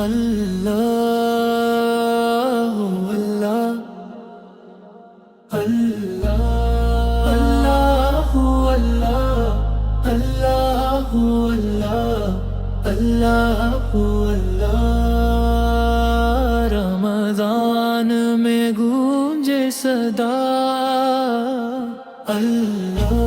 اللہ اللہ اللہ اللہ اللہ اللہ اللہ رمضان میں گونجے صدا اللہ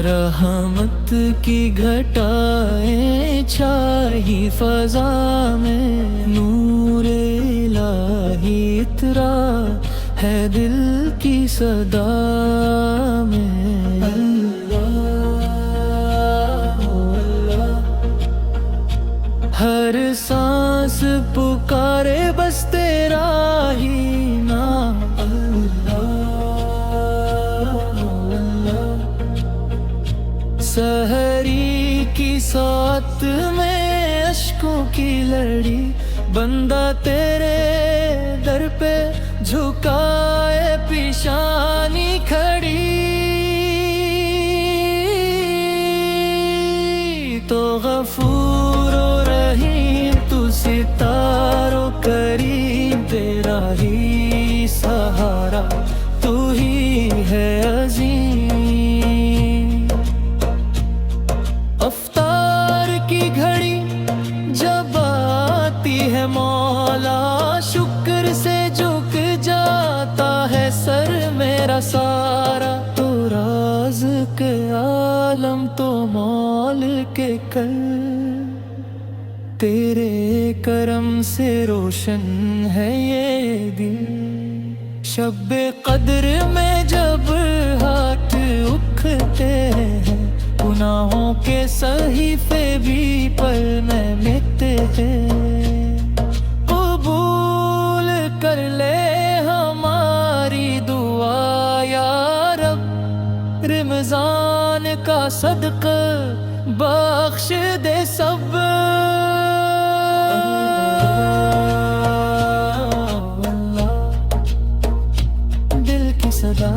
رحمت کی گھٹائیں چھائی فضا میں نور الہی اترا ہے دل کی صدا میں اللہ اللہ ہر سانس پکارے بس تیرا ہی نام سحری کی سات میں اشکوں کی لڑی بندہ تیرے در پہ جھکائے پیشانی کھڑی تو غفور و رحیم تو ستاروں کریم تیرا ہی سہارا تو ہی ہے عظیم افطار کی گھڑی جب آتی ہے مولا شکر سے جھک جاتا ہے سر میرا سارا تو راز کے عالم تو مول کے کل تیرے کرم سے روشن ہے یہ دل شب قدر میں جب ہاتھ اٹھتے ہیں گناہوں کے صحیفے بھی پل میں مٹتے ہیں قبول کر لے ہماری دعا یا رب رمضان کا صدقہ بخش دے سب دل کی صدا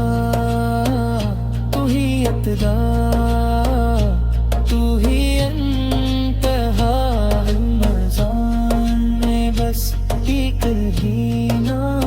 تو ہی ابتدا تو ہی انتہا رمضان میں بس ایک ہی نام